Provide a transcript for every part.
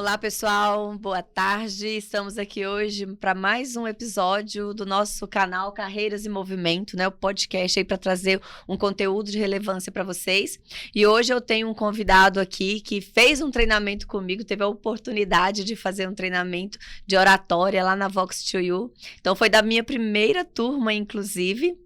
Olá, pessoal. Boa tarde. Estamos aqui hoje para mais um episódio do nosso canal Carreiras em Movimento, né? O podcast aí para trazer um conteúdo de relevância para vocês. E hoje eu tenho um convidado aqui que fez um treinamento comigo, teve a oportunidade de fazer um treinamento de oratória lá na Vox2U. Então foi da minha primeira turma, inclusive.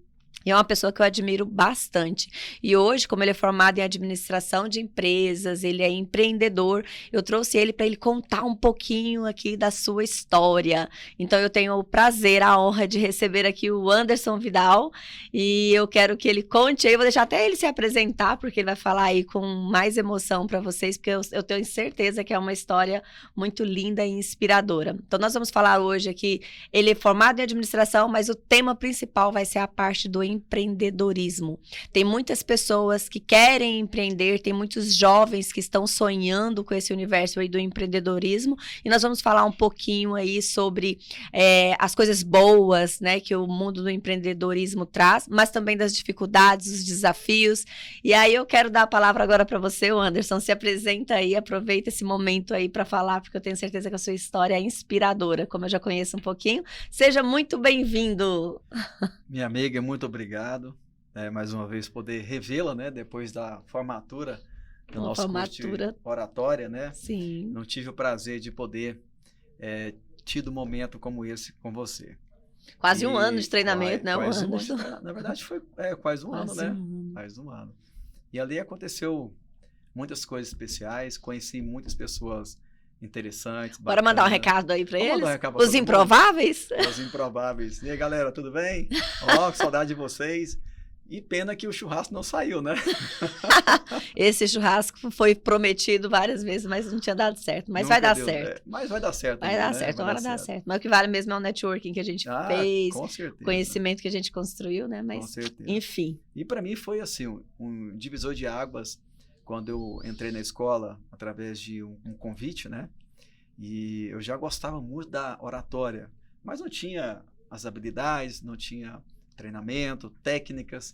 E é uma pessoa que eu admiro bastante. E hoje, como ele é formado em administração de empresas, ele é empreendedor, eu trouxe ele para ele contar um pouquinho aqui da sua história. Então, eu tenho o prazer, a honra de receber aqui o Anderson Vidal. E eu quero que ele conte aí, eu vou deixar até ele se apresentar, porque ele vai falar aí com mais emoção para vocês, porque eu tenho certeza que é uma história muito linda e inspiradora. Então, nós vamos falar hoje aqui, ele é formado em administração, mas o tema principal vai ser a parte do empreendedorismo. Tem muitas pessoas que querem empreender, tem muitos jovens que estão sonhando com esse universo aí do empreendedorismo, e nós vamos falar um pouquinho aí sobre as coisas boas, né, que o mundo do empreendedorismo traz, mas também das dificuldades, os desafios. E aí eu quero dar a palavra agora para você, Anderson, se apresenta aí, aproveita esse momento aí para falar, porque eu tenho certeza que a sua história é inspiradora, como eu já conheço um pouquinho. Seja muito bem-vindo! Minha amiga, muito obrigado. Mais uma vez poder revê-la, né? Depois da formatura do nosso curso de oratória, né? Sim. Não tive o prazer de poder tido um momento como esse com você. Quase um ano de treinamento, né, Anderson? Na verdade, foi quase um ano, né? Quase um ano. E ali aconteceu muitas coisas especiais, conheci muitas pessoas interessantes. Bora mandar um recado aí pra eles? Os improváveis? Os improváveis. E aí, galera, tudo bem? Ó, que saudade de vocês. E pena que o churrasco não saiu, né? Esse churrasco foi prometido várias vezes, mas não tinha dado certo. Mas vai dar certo. Mas vai dar certo. Vai dar certo, uma hora dá certo. Mas o que vale mesmo é o networking que a gente fez, com certeza. Conhecimento que a gente construiu, né? Mas, com certeza. Enfim. E para mim foi assim, um divisor de águas quando eu entrei na escola através de um convite, né? E eu já gostava muito da oratória, mas não tinha as habilidades, não tinha treinamento, técnicas.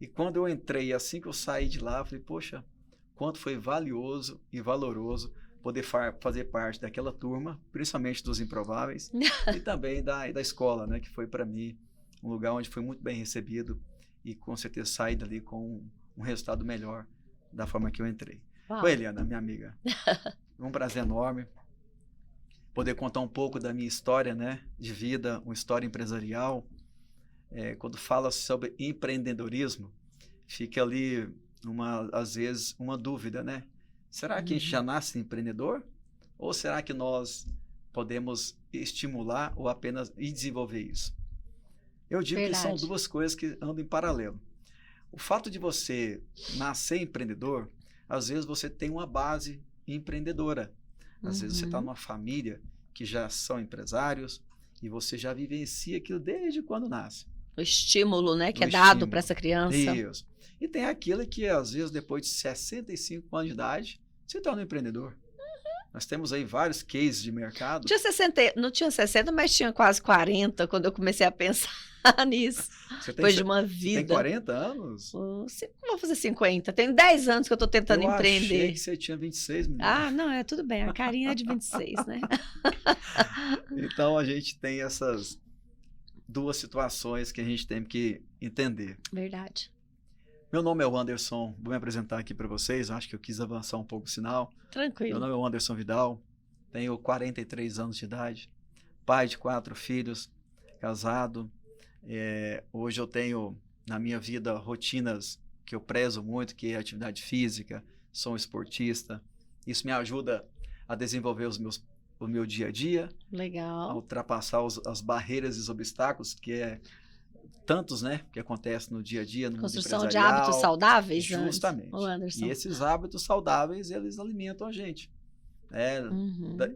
E quando eu entrei, assim que eu saí de lá, eu falei, poxa, quanto foi valioso e valoroso poder fazer parte daquela turma, principalmente dos improváveis, e também da escola, né? Que foi para mim um lugar onde foi muito bem recebido e com certeza saí dali com um resultado melhor da forma que eu entrei. Oi, Eliana, minha amiga. Um prazer enorme poder contar um pouco da minha história, né, de vida, uma história empresarial. Quando fala sobre empreendedorismo, fica ali, às vezes, uma dúvida, né? Será que a gente já nasce empreendedor? Ou será que nós podemos estimular ou apenas desenvolver isso? Eu digo que são duas coisas que andam em paralelo. O fato de você nascer empreendedor, às vezes você tem uma base empreendedora. Às vezes você está numa família que já são empresários e você já vivencia aquilo desde quando nasce. O estímulo, né, que é dado para essa criança. Isso. E tem aquele que, às vezes, depois de 65 anos de idade, se torna um empreendedor. Nós temos aí vários cases de mercado. Não tinha 60, mas tinha quase 40 quando eu comecei a pensar nisso. Depois de uma vida. Tem 40 anos? Vou fazer 50. Tem 10 anos que eu estou tentando empreender. Eu achei que você tinha 26, menina. Não, tudo bem. A carinha é de 26, né? Então, a gente tem essas duas situações que a gente tem que entender. Verdade. Meu nome é o Anderson, vou me apresentar aqui para vocês, acho que eu quis avançar um pouco o sinal. Tranquilo. Meu nome é o Anderson Vidal, tenho 43 anos de idade, pai de 4 filhos, casado. Hoje eu tenho na minha vida rotinas que eu prezo muito, que é atividade física, sou um esportista. Isso me ajuda a desenvolver o meu dia a dia. Legal. A ultrapassar as barreiras e os obstáculos, que é tantos, né, que acontecem no dia a dia, no construção mundo de hábitos saudáveis, justamente. Anderson. E esses hábitos saudáveis, eles alimentam a gente.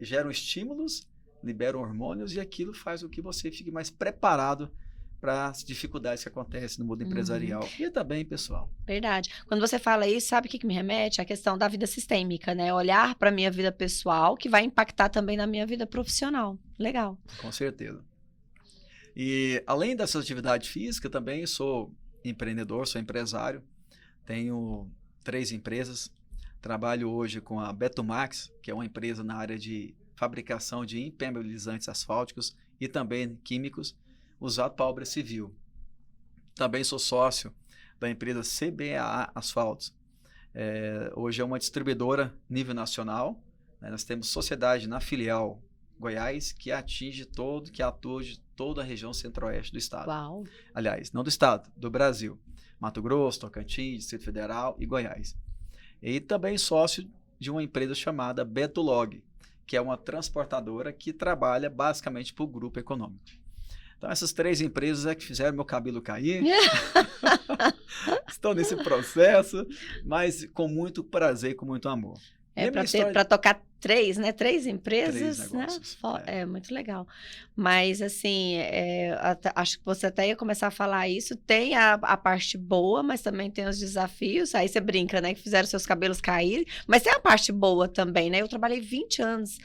Geram estímulos, liberam hormônios e aquilo faz com que você fique mais preparado para as dificuldades que acontecem no mundo empresarial e também pessoal. Verdade. Quando você fala isso, sabe o que me remete? A questão da vida sistêmica, né? Olhar para a minha vida pessoal, que vai impactar também na minha vida profissional. Legal. Com certeza. E além dessa atividade física, também sou empreendedor, sou empresário. Tenho 3 empresas. Trabalho hoje com a Betumax, que é uma empresa na área de fabricação de impermeabilizantes asfálticos e também químicos, usado para obra civil. Também sou sócio da empresa CBA Asfaltos. Hoje é uma distribuidora nível nacional, né? Nós temos sociedade na filial Goiás, que atua de toda a região centro-oeste do estado. Uau. Aliás, não do estado, do Brasil. Mato Grosso, Tocantins, Distrito Federal e Goiás. E também sócio de uma empresa chamada Betulog, que é uma transportadora que trabalha basicamente para o grupo econômico. Então, essas 3 empresas é que fizeram meu cabelo cair. Estou nesse processo, mas com muito prazer e com muito amor. Para tocar 3, né? 3 empresas, 3 negócios, né? É muito legal. Mas, assim, acho que você até ia começar a falar isso. Tem a parte boa, mas também tem os desafios. Aí você brinca, né? Que fizeram seus cabelos caírem. Mas tem a parte boa também, né? Eu trabalhei 20 anos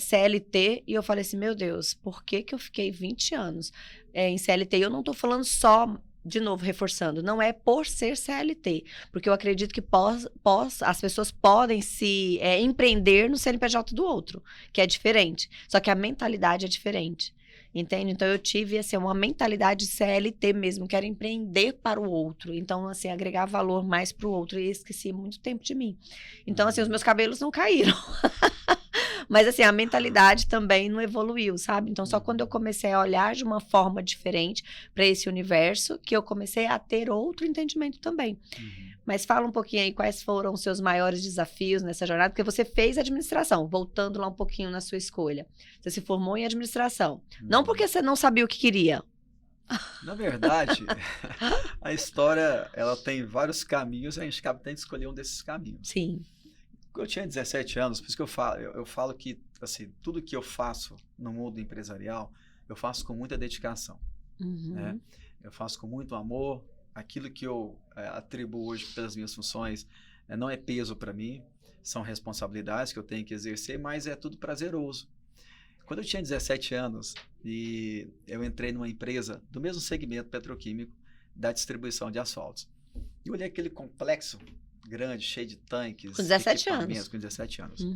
CLT e eu falei assim, meu Deus, por que eu fiquei 20 anos em CLT? E eu não tô falando só... De novo, reforçando, não é por ser CLT, porque eu acredito que as pessoas podem se empreender no CNPJ do outro, que é diferente, só que a mentalidade é diferente, entende? Então, eu tive assim, uma mentalidade de CLT mesmo, quero empreender para o outro, então, assim, agregar valor mais para o outro, e esqueci muito tempo de mim. Então, assim, os meus cabelos não caíram. Mas, assim, a mentalidade também não evoluiu, sabe? Então, só quando eu comecei a olhar de uma forma diferente para esse universo, que eu comecei a ter outro entendimento também. Mas fala um pouquinho aí quais foram os seus maiores desafios nessa jornada, porque você fez administração, voltando lá um pouquinho na sua escolha. Você se formou em administração. Não porque você não sabia o que queria. Na verdade, a história, ela tem vários caminhos, e a gente tem que escolher um desses caminhos. Sim. Eu tinha 17 anos, por isso que eu falo que assim, tudo que eu faço no mundo empresarial, eu faço com muita dedicação. Né? Eu faço com muito amor. Aquilo que eu atribuo hoje pelas minhas funções não é peso para mim, são responsabilidades que eu tenho que exercer, mas é tudo prazeroso. Quando eu tinha 17 anos e eu entrei numa empresa do mesmo segmento petroquímico da distribuição de asfaltos, eu olhei aquele complexo grande, cheio de tanques, com 17 anos. Com 17 anos.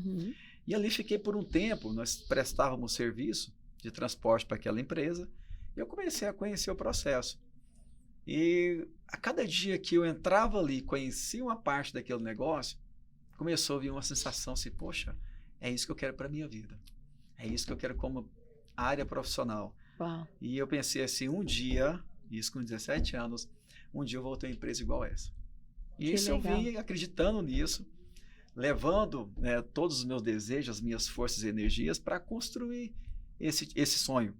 E ali fiquei por um tempo, nós prestávamos serviço de transporte para aquela empresa, e eu comecei a conhecer o processo. E a cada dia que eu entrava ali, conhecia uma parte daquele negócio, começou a vir uma sensação assim, poxa, é isso que eu quero para a minha vida. É isso que eu quero como área profissional. Uau. E eu pensei assim, um dia, isso com 17 anos, um dia eu vou ter uma empresa igual essa. E isso eu vim acreditando nisso, levando todos os meus desejos, as minhas forças e energias para construir esse sonho.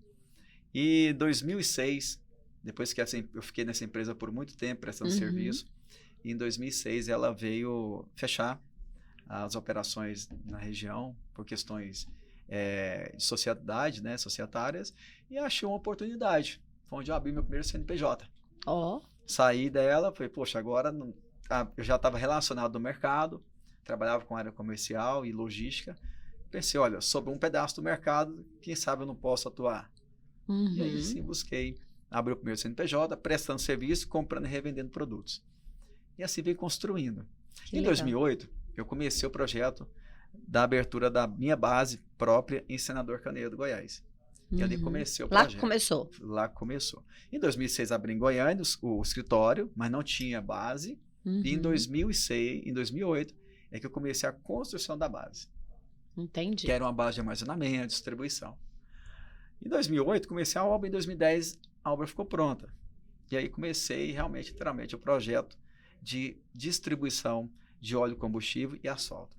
E em 2006, depois que eu fiquei nessa empresa por muito tempo prestando serviço, e em 2006 ela veio fechar as operações na região por questões de sociedade, né, societárias, e achei uma oportunidade. Foi onde eu abri meu primeiro CNPJ. Saí dela, falei, poxa, agora eu já estava relacionado no mercado, trabalhava com área comercial e logística. Pensei, olha, sobre um pedaço do mercado, quem sabe eu não posso atuar. E aí sim busquei abrir o primeiro CNPJ, prestando serviço, comprando e revendendo produtos. E assim vem construindo. Em 2008, eu comecei o projeto da abertura da minha base própria em Senador Canedo, Goiás. E ali comecei o projeto. Lá começou. Em 2006 abri em Goiânia o escritório, mas não tinha base. E em 2008 é que eu comecei a construção da base. Entendi. Que era uma base de armazenamento, distribuição. Em 2008 comecei a obra, em 2010 a obra ficou pronta. E aí comecei realmente, literalmente, o projeto de distribuição de óleo combustível e asfalto.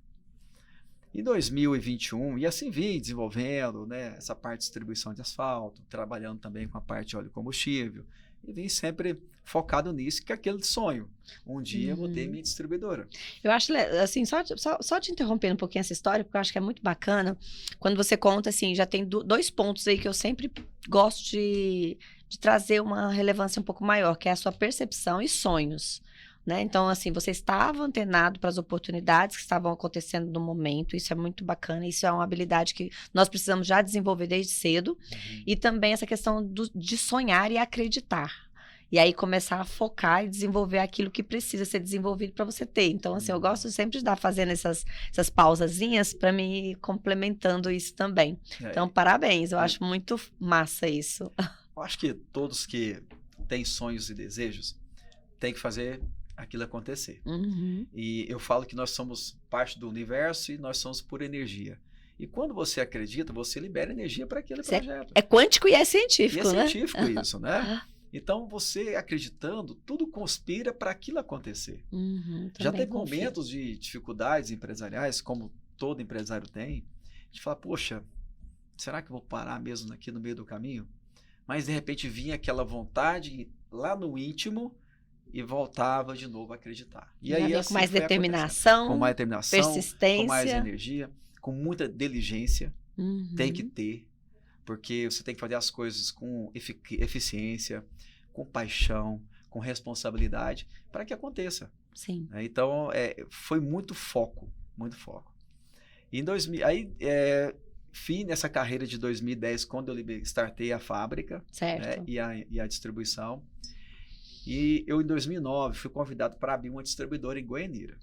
Em 2021, e assim vim desenvolvendo essa parte de distribuição de asfalto, trabalhando também com a parte de óleo combustível, e vim sempre focado nisso, que é aquele sonho. Um dia eu vou ter minha distribuidora. Eu acho, assim, só te interrompendo um pouquinho essa história, porque eu acho que é muito bacana, quando você conta, assim, já tem 2 pontos aí que eu sempre gosto de trazer uma relevância um pouco maior, que é a sua percepção e sonhos. Né? Então, assim, você estava antenado para as oportunidades que estavam acontecendo no momento, isso é muito bacana, isso é uma habilidade que nós precisamos já desenvolver desde cedo, e também essa questão de sonhar e acreditar. E aí começar a focar e desenvolver aquilo que precisa ser desenvolvido para você ter. Então, assim, eu gosto sempre de estar fazendo essas pausazinhas para me ir complementando isso também. Então, parabéns, eu acho muito massa isso. Eu acho que todos que têm sonhos e desejos têm que fazer aquilo acontecer. E eu falo que nós somos parte do universo e nós somos pura energia. E quando você acredita, você libera energia para aquele projeto. É quântico e é científico, né? É científico isso, né? Então, você acreditando, tudo conspira para aquilo acontecer. Já teve momentos de dificuldades empresariais, como todo empresário tem, de falar, poxa, será que eu vou parar mesmo aqui no meio do caminho? Mas, de repente, vinha aquela vontade lá no íntimo e voltava de novo a acreditar. E aí, assim, com mais determinação, persistência, com mais energia, com muita diligência, tem que ter, porque você tem que fazer as coisas com eficiência, com paixão, com responsabilidade, para que aconteça. Sim. Então, foi muito foco, muito foco. E em 2000, fim nessa carreira de 2010, quando eu startei a fábrica, né, e a distribuição. E eu, em 2009, fui convidado para abrir uma distribuidora em Goianira.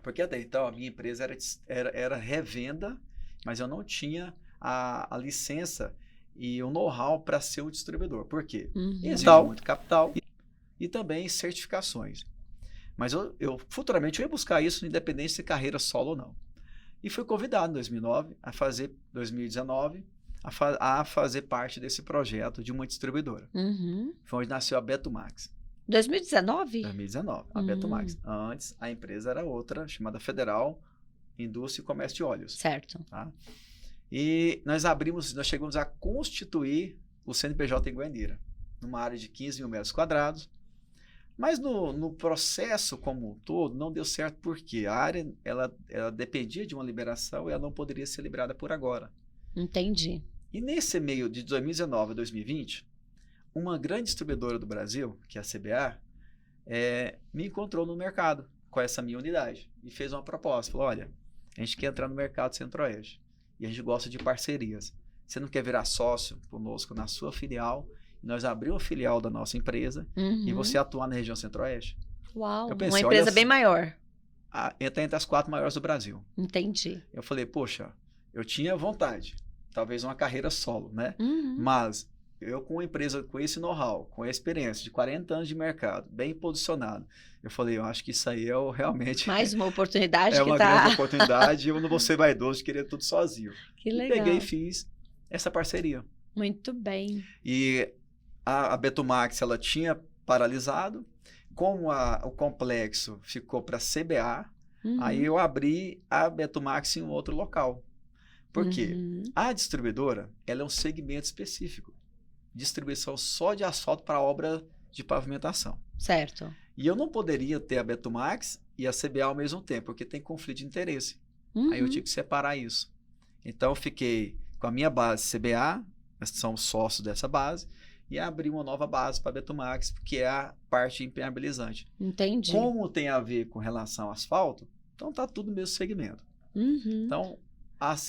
Porque até então a minha empresa era revenda, mas eu não tinha a licença e o know-how para ser um distribuidor. Por quê? Exige muito capital e também certificações. Mas futuramente eu ia buscar isso, independente de carreira solo ou não. E fui convidado em 2009 a fazer, 2019, a fazer parte desse projeto de uma distribuidora. Foi onde nasceu a Betomax. 2019? 2019, a Betomax. Antes, a empresa era outra, chamada Federal Indústria e Comércio de Óleos. Certo. Tá? E nós chegamos a constituir o CNPJ em Goianira, numa área de 15 mil metros quadrados. Mas no processo como um todo, não deu certo porque a área ela dependia de uma liberação e ela não poderia ser liberada por agora. Entendi. E nesse meio de 2019 a 2020, uma grande distribuidora do Brasil, que é a CBA, me encontrou no mercado com essa minha unidade e fez uma proposta. Falou, olha, a gente quer entrar no mercado Centro-Oeste e a gente gosta de parcerias. Você não quer virar sócio conosco na sua filial? Nós abrimos uma filial da nossa empresa e você atuar na região Centro-Oeste? Uau, eu pensei, uma empresa bem maior. Entra entre as 4 maiores do Brasil. Entendi. Eu falei, poxa, eu tinha vontade, talvez uma carreira solo, né? Mas eu com uma empresa com esse know-how, com a experiência de 40 anos de mercado, bem posicionado, eu falei, eu acho que isso aí realmente... Mais uma oportunidade uma grande oportunidade e eu não vou ser vaidoso de querer tudo sozinho. Que legal. E peguei e fiz essa parceria. Muito bem. E a Betomax, ela tinha paralisado, como o complexo ficou para a CBA, aí eu abri a Betomax em um outro local. Por quê? A distribuidora, ela é um segmento específico. Distribuição só de asfalto para obra de pavimentação. Certo. E eu não poderia ter a Betomax e a CBA ao mesmo tempo, porque tem conflito de interesse. Aí eu tive que separar isso. Então eu fiquei com a minha base CBA, nós somos sócios dessa base, e abri uma nova base para a Betomax, que é a parte impermeabilizante. Entendi. Como tem a ver com relação ao asfalto, então tá tudo no mesmo segmento. Então,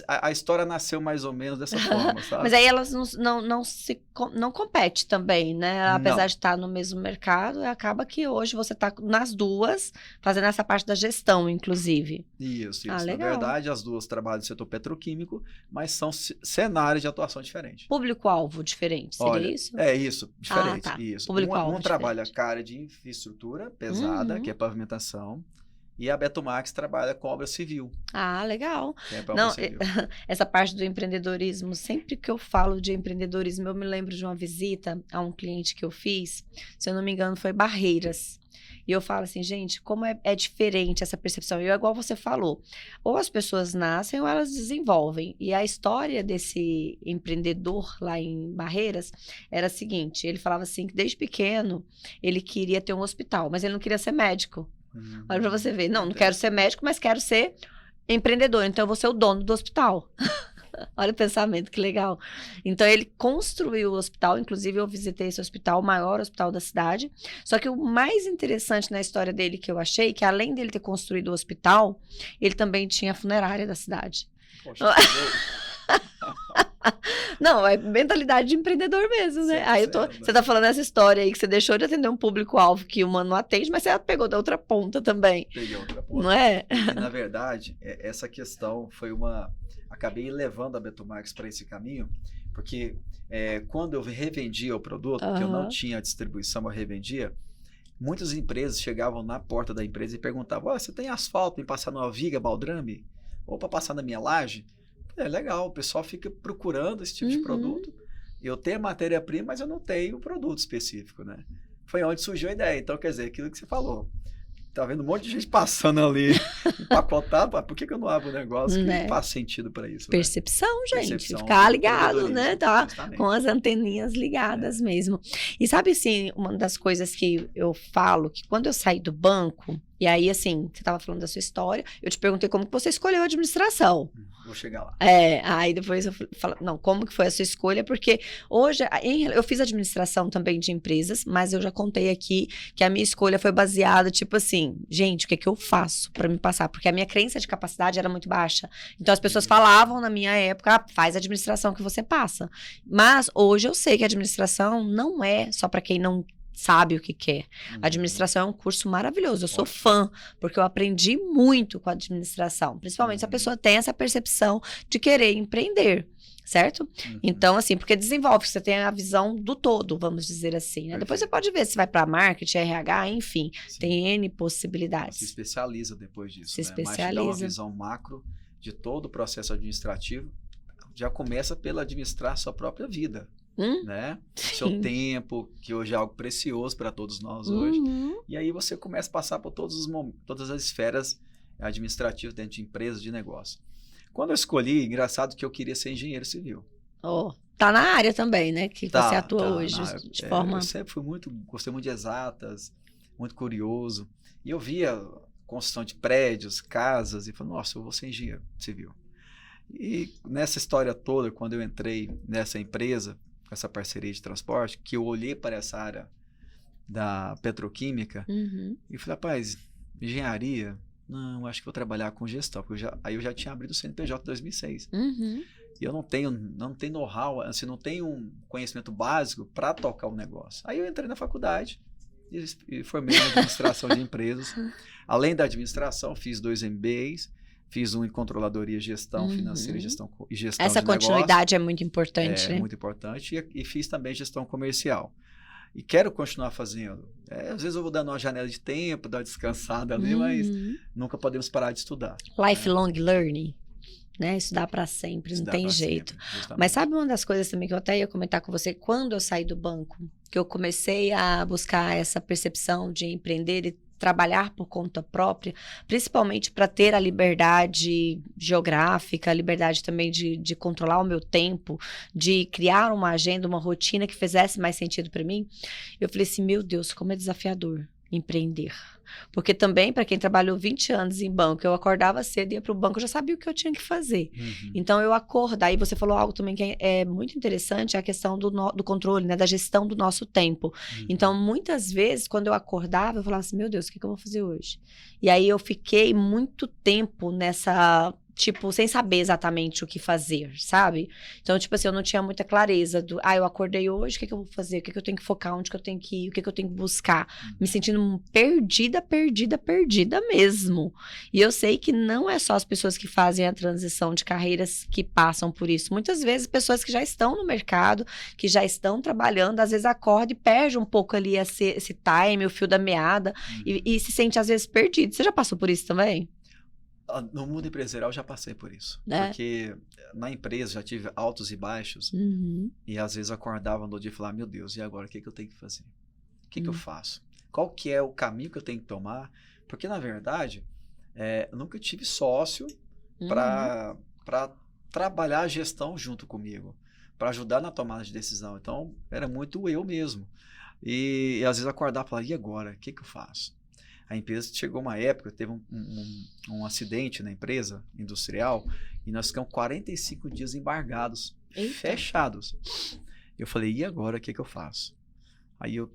a história nasceu mais ou menos dessa forma, sabe? Mas aí elas não competem também, né? Apesar de estar no mesmo mercado, acaba que hoje você está nas duas, fazendo essa parte da gestão, inclusive. Isso. Legal. Na verdade, as duas trabalham no setor petroquímico, mas são cenários de atuação diferentes. Público-alvo diferente, seria isso? É isso, diferente. Tá. Isso. Público-alvo trabalha com a área de infraestrutura pesada, que é pavimentação, e a Betomax trabalha com obra civil. Legal. Civil. Essa parte do empreendedorismo, sempre que eu falo de empreendedorismo, eu me lembro de uma visita a um cliente que eu fiz, se eu não me engano, foi Barreiras. E eu falo assim, gente, como é diferente essa percepção. E é igual você falou, ou as pessoas nascem ou elas desenvolvem. E a história desse empreendedor lá em Barreiras era a seguinte, ele falava assim, que desde pequeno ele queria ter um hospital, mas ele não queria ser médico. Olha pra você ver. Não quero ser médico, mas quero ser empreendedor. Então, eu vou ser o dono do hospital. Olha o pensamento, que legal. Então, ele construiu o hospital. Inclusive, eu visitei esse hospital, o maior hospital da cidade. Só que o mais interessante na história dele que eu achei, que além dele ter construído o hospital, ele também tinha a funerária da cidade. Poxa, Não, é mentalidade de empreendedor mesmo, né? Aí Certo. você tá falando essa história aí que você deixou de atender um público-alvo que o humano não atende, mas você pegou da outra ponta também, Peguei outra não ponta. é? E, na verdade, essa questão foi acabei levando a Betomax para esse caminho, porque quando eu revendia o produto, que eu não Aham. tinha distribuição, eu revendia, muitas empresas chegavam na porta da empresa e perguntavam: "Ó, você tem asfalto para passar numa viga baldrame? Ou para passar na minha laje?" É legal, o pessoal fica procurando esse tipo de Uhum. produto. Eu tenho a matéria-prima, mas eu não tenho o produto específico, né? Foi onde surgiu a ideia. Então, quer dizer, aquilo que você falou. Tá vendo um monte de gente passando ali, empacotado, por que eu não abro um negócio que Né? faz sentido para isso, né? Percepção, gente. Percepção Ficar do ligado, né? empreendedorismo, Tá justamente. com as anteninhas ligadas mesmo. E sabe, assim, uma das coisas que eu falo, que quando eu saí do banco, e aí, assim, você tava falando da sua história, eu te perguntei como que você escolheu a administração. Vou chegar lá. Aí depois eu falo, não, como que foi a sua escolha? Porque hoje, eu fiz administração também de empresas, mas eu já contei aqui que a minha escolha foi baseada, tipo assim, gente, o que é que eu faço para me passar? Porque a minha crença de capacidade era muito baixa. Então as pessoas falavam na minha época, faz a administração que você passa. Mas hoje eu sei que a administração não é só para quem não sabe o que quer. A administração é um curso maravilhoso. Eu sou fã, porque eu aprendi muito com a administração. Principalmente se a pessoa tem essa percepção de querer empreender, certo? Então, assim, porque desenvolve, você tem a visão do todo, vamos dizer assim, né? Depois você pode ver se vai para marketing, RH, enfim, Sim. tem N Se possibilidades. especializa depois disso, Se né? Mas te dá uma especializa. visão macro de todo o processo administrativo. Já começa pela administrar a sua própria vida, né? Seu Sim. tempo, que hoje é algo precioso para todos nós hoje. Uhum. E aí você começa a passar por todas as esferas administrativas dentro de empresas, de negócio. Quando eu escolhi, engraçado que eu queria ser engenheiro civil. Oh, tá na área também, né? Que você atua hoje, de forma... Eu sempre gostei muito de exatas, muito curioso. E eu via construção de prédios, casas, e falei, nossa, eu vou ser engenheiro civil. E nessa história toda, quando eu entrei nessa empresa, com essa parceria de transporte, que eu olhei para essa área da petroquímica, e falei, rapaz, engenharia, não, acho que vou trabalhar com gestão, porque aí eu já tinha abrido o CNPJ em 2006. E eu não tenho know-how, assim, não tenho um conhecimento básico para tocar o negócio. Aí eu entrei na faculdade e formei em administração de empresas. Além da administração, fiz 2 MBAs, fiz um em controladoria, gestão financeira e gestão Essa de continuidade é muito importante, né? É muito importante. E fiz também gestão comercial. E quero continuar fazendo. Às vezes eu vou dando uma janela de tempo, dar uma descansada ali, mas nunca podemos parar de estudar. Lifelong learning, né? Estudar para sempre, não tem jeito. Mas sabe uma das coisas também que eu até ia comentar com você, quando eu saí do banco, que eu comecei a buscar essa percepção de empreender e trabalhar por conta própria, principalmente para ter a liberdade geográfica, a liberdade também de controlar o meu tempo, de criar uma agenda, uma rotina que fizesse mais sentido para mim, eu falei assim, meu Deus, como é desafiador empreender. Porque também, para quem trabalhou 20 anos em banco, eu acordava cedo, ia para o banco, eu já sabia o que eu tinha que fazer. Então, eu acordar, e você falou algo também que é muito interessante, a questão do controle, né, da gestão do nosso tempo. Então, muitas vezes, quando eu acordava, eu falava assim, meu Deus, o que eu vou fazer hoje? E aí, eu fiquei muito tempo nessa... tipo, sem saber exatamente o que fazer, sabe? Então, tipo assim, eu não tinha muita clareza do, eu acordei hoje, o que eu vou fazer? O que eu tenho que focar? Onde que eu tenho que ir? O que eu tenho que buscar? Me sentindo perdida mesmo. E eu sei que não é só as pessoas que fazem a transição de carreiras que passam por isso. Muitas vezes, pessoas que já estão no mercado, que já estão trabalhando, às vezes acorda e perde um pouco ali esse time, o fio da meada, e se sente, às vezes, perdido. Você já passou por isso também? No mundo empresarial já passei por isso. Porque na empresa já tive altos e baixos. E às vezes eu acordava no dia e falava, meu Deus, e agora o que eu tenho que fazer? O que eu faço? Qual que é o caminho que eu tenho que tomar? Porque na verdade, eu nunca tive sócio para trabalhar a gestão junto comigo, para ajudar na tomada de decisão. Então era muito eu mesmo. E às vezes eu acordava e falava, e agora? O que eu faço? A empresa chegou uma época, teve um acidente na empresa industrial e nós ficamos 45 dias embargados, fechados. Eu falei, e agora o que eu faço? Aí eu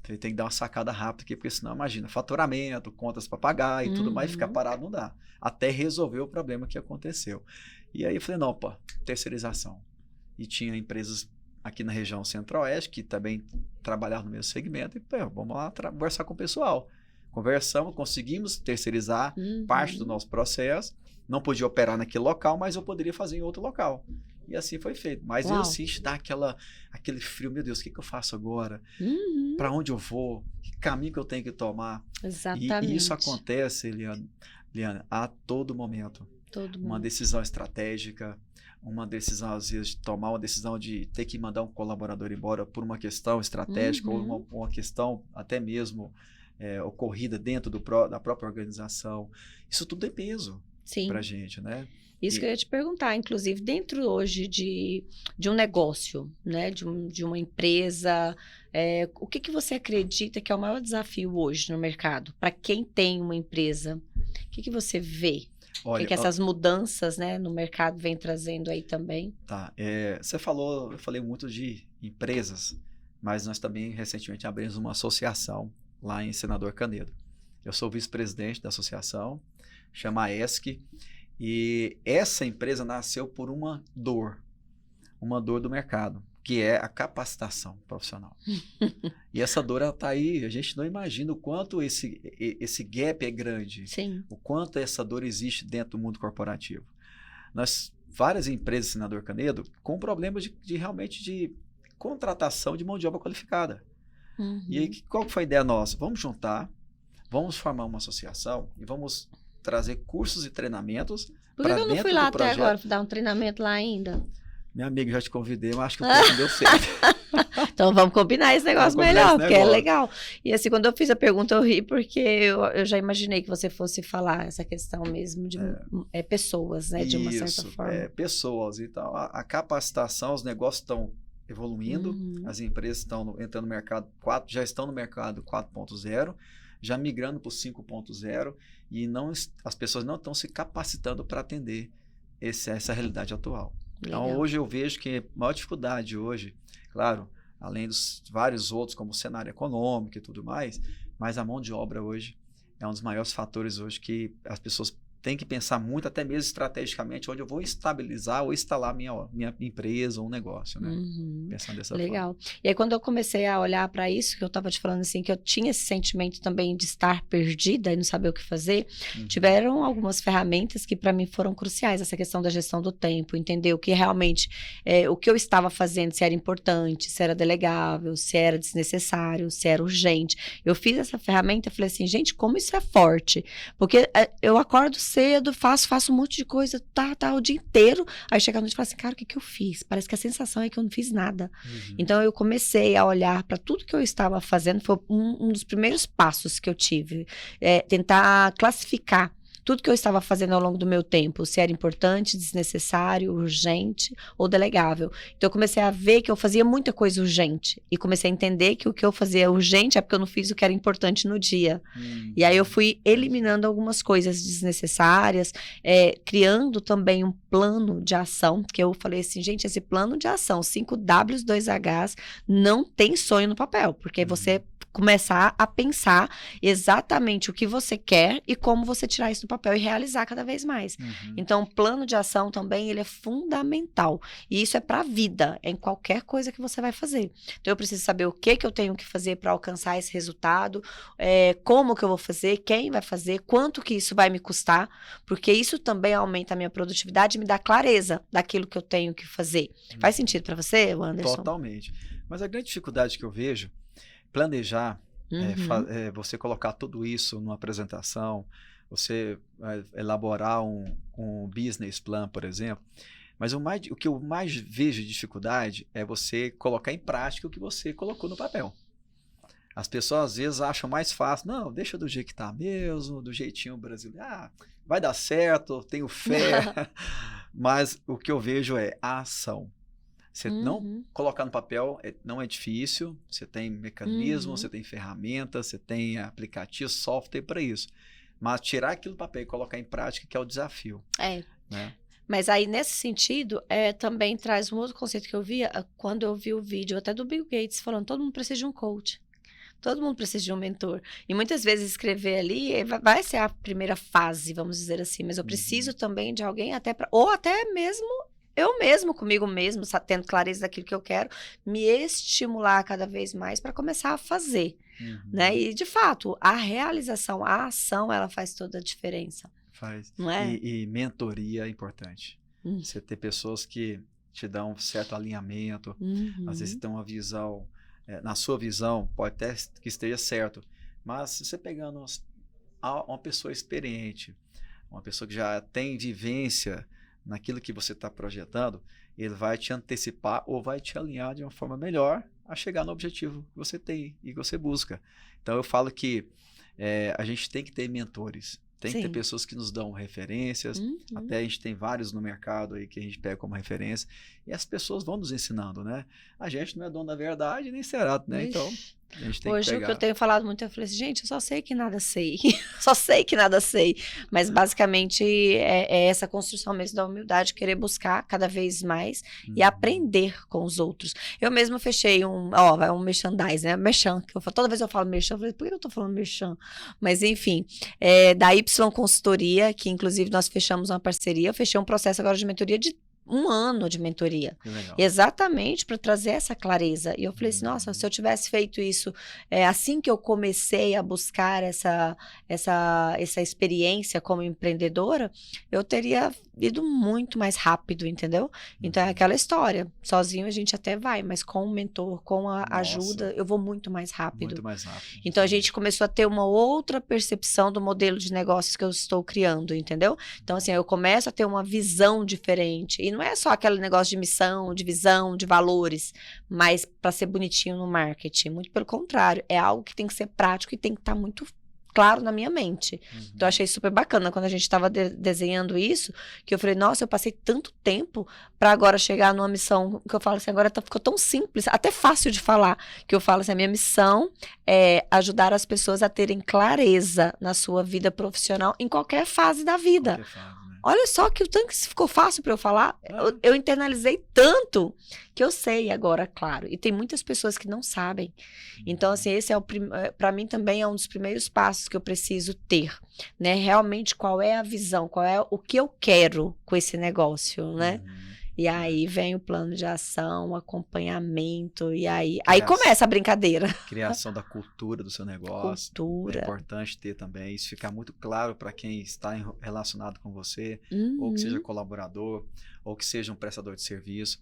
tenho que dar uma sacada rápida aqui, porque senão, imagina, faturamento, contas para pagar e tudo mais, ficar parado não dá. Até resolver o problema que aconteceu. E aí eu falei, não, terceirização. e tinha empresas aqui na região centro-oeste que também trabalhavam no mesmo segmento, e pô, vamos lá conversar com o pessoal. Conversamos, conseguimos terceirizar parte do nosso processo, não podia operar naquele local, mas eu poderia fazer em outro local. E assim foi feito. Mas eu sinto dar aquele frio, meu Deus, o que eu faço agora? Para onde eu vou? Que caminho que eu tenho que tomar? Exatamente. E isso acontece, Liana, a todo momento. Uma decisão estratégica, uma decisão, às vezes, de tomar uma decisão de ter que mandar um colaborador embora por uma questão estratégica ou uma questão até mesmo ocorrida dentro da própria organização. Isso tudo é peso para a gente, né? Isso que eu ia te perguntar, inclusive, dentro hoje de um negócio, né, de uma empresa, o que você acredita que é o maior desafio hoje no mercado? Para quem tem uma empresa, o que você vê? Olha, o que essas mudanças, né, no mercado vem trazendo aí também? Tá, eu falei muito de empresas, mas nós também recentemente abrimos uma associação lá em Senador Canedo. Eu sou vice-presidente da associação, chama ESC, e essa empresa nasceu por uma dor do mercado, que é a capacitação profissional. E essa dor está aí, a gente não imagina o quanto esse gap é grande, Sim. o quanto essa dor existe dentro do mundo corporativo. Várias empresas, Senador Canedo, com problemas realmente de contratação de mão de obra qualificada. E aí, qual foi a ideia nossa? Vamos juntar, vamos formar uma associação e vamos trazer cursos e treinamentos. Por que eu não fui lá até agora dar um treinamento lá ainda? Minha amiga, já te convidei, mas acho que o tempo não deu certo. Então vamos combinar esse negócio melhor, porque é legal. E assim, quando eu fiz a pergunta, eu ri, porque eu já imaginei que você fosse falar essa questão mesmo de pessoas, né? De uma certa forma. Pessoas e tal. A capacitação, os negócios estão evoluindo, as empresas estão entrando no mercado, já estão no mercado 4.0, já migrando para o 5.0, e as pessoas não estão se capacitando para atender essa realidade atual. Legal. Então, hoje eu vejo que a maior dificuldade hoje, claro, além dos vários outros, como o cenário econômico e tudo mais, mas a mão de obra hoje é um dos maiores fatores hoje que as pessoas têm que pensar muito, até mesmo estrategicamente, onde eu vou estabilizar ou instalar minha empresa ou um negócio, né? Pensando dessa forma. Legal. E aí, quando eu comecei a olhar para isso, que eu estava te falando assim, que eu tinha esse sentimento também de estar perdida e não saber o que fazer, tiveram algumas ferramentas que para mim foram cruciais, essa questão da gestão do tempo, entender o que realmente, o que eu estava fazendo, se era importante, se era delegável, se era desnecessário, se era urgente. Eu fiz essa ferramenta e falei assim, gente, como isso é forte? Porque eu acordo cedo, faço um monte de coisa, tá o dia inteiro. Aí chega a noite e fala assim, cara, o que eu fiz? Parece que a sensação é que eu não fiz nada. Então eu comecei a olhar para tudo que eu estava fazendo, foi um dos primeiros passos que eu tive, tentar classificar tudo que eu estava fazendo ao longo do meu tempo, se era importante, desnecessário, urgente ou delegável. Então eu comecei a ver que eu fazia muita coisa urgente e comecei a entender que o que eu fazia urgente é porque eu não fiz o que era importante no dia. E aí eu fui eliminando algumas coisas desnecessárias, criando também um plano de ação, que eu falei assim, gente, esse plano de ação, 5 Ws, 2 Hs, não tem sonho no papel, porque você começar a pensar exatamente o que você quer e como você tirar isso do papel e realizar cada vez mais. Então, o plano de ação também, ele é fundamental. E isso é para a vida, é em qualquer coisa que você vai fazer. Então, eu preciso saber o que eu tenho que fazer para alcançar esse resultado, como que eu vou fazer, quem vai fazer, quanto que isso vai me custar, porque isso também aumenta a minha produtividade e me dá clareza daquilo que eu tenho que fazer. Faz sentido para você, Anderson? Totalmente. Mas a grande dificuldade que eu vejo, planejar, você colocar tudo isso numa apresentação, você elaborar um business plan, por exemplo, mas o que eu mais vejo de dificuldade é você colocar em prática o que você colocou no papel. As pessoas às vezes acham mais fácil, não, deixa do jeito que tá mesmo, do jeitinho brasileiro, vai dar certo, tenho fé, mas o que eu vejo é a ação. Você não colocar no papel não é difícil, você tem mecanismo, você tem ferramentas, você tem aplicativo, software para isso. Mas tirar aquilo do papel e colocar em prática que é o desafio. Né? Mas aí, nesse sentido, também traz um outro conceito que eu via, quando eu vi o vídeo até do Bill Gates falando, todo mundo precisa de um coach. Todo mundo precisa de um mentor. E muitas vezes escrever ali vai ser a primeira fase, vamos dizer assim. Mas eu preciso também de alguém ou até mesmo eu mesmo, comigo mesmo, tendo clareza daquilo que eu quero, me estimular cada vez mais para começar a fazer, né? E, de fato, a realização, a ação, ela faz toda a diferença. Faz. Não é? E mentoria é importante. Você ter pessoas que te dão um certo alinhamento, às vezes você tem uma visão, na sua visão, pode até que esteja certo, mas se você pegando uma pessoa experiente, uma pessoa que já tem vivência naquilo que você está projetando, ele vai te antecipar ou vai te alinhar de uma forma melhor a chegar no objetivo que você tem e que você busca. Então eu falo que a gente tem que ter mentores, tem que ter pessoas que nos dão referências, até a gente tem vários no mercado aí que a gente pega como referência, e as pessoas vão nos ensinando, né? A gente não é dono da verdade, nem será, né? Então, a gente tem hoje que pegar. o que eu tenho falado muito, eu falei assim, gente, eu só sei que nada sei, só sei que nada sei, mas basicamente é essa construção mesmo da humildade, querer buscar cada vez mais e aprender com os outros. Eu mesmo fechei um merchandise, né, merchan, que toda vez eu falo merchan, eu falei, por que eu tô falando merchan? Mas enfim, da Y Consultoria, que inclusive nós fechamos uma parceria, eu fechei um processo agora de mentoria de 1 ano de mentoria, exatamente para trazer essa clareza. E eu falei assim, nossa, se eu tivesse feito isso assim que eu comecei a buscar essa experiência como empreendedora, eu teria ido muito mais rápido, entendeu? Então é aquela história, sozinho a gente até vai, mas com o mentor, com a ajuda, eu vou muito mais rápido. Muito mais rápido. Então a gente começou a ter uma outra percepção do modelo de negócios que eu estou criando, entendeu? Então assim, eu começo a ter uma visão diferente. E não é só aquele negócio de missão, de visão, de valores, mas para ser bonitinho no marketing. Muito pelo contrário, é algo que tem que ser prático e tem que estar muito claro na minha mente. Então eu achei super bacana quando a gente estava desenhando isso, que eu falei, nossa, eu passei tanto tempo para agora chegar numa missão que eu falo assim, agora ficou tão simples, até fácil de falar, que eu falo assim, a minha missão é ajudar as pessoas a terem clareza na sua vida profissional em qualquer fase da vida. Qualquer fase, né? Olha só que o tanque ficou fácil para eu falar. Eu internalizei tanto que eu sei agora, claro. E tem muitas pessoas que não sabem. Então, assim, esse para mim também é um dos primeiros passos que eu preciso ter, né? Realmente, qual é a visão, qual é o que eu quero com esse negócio, né? E aí vem o plano de ação, o acompanhamento, e aí começa a brincadeira. Criação da cultura do seu negócio. Cultura. É importante ter também isso, ficar muito claro para quem está relacionado com você, ou que seja colaborador, ou que seja um prestador de serviço,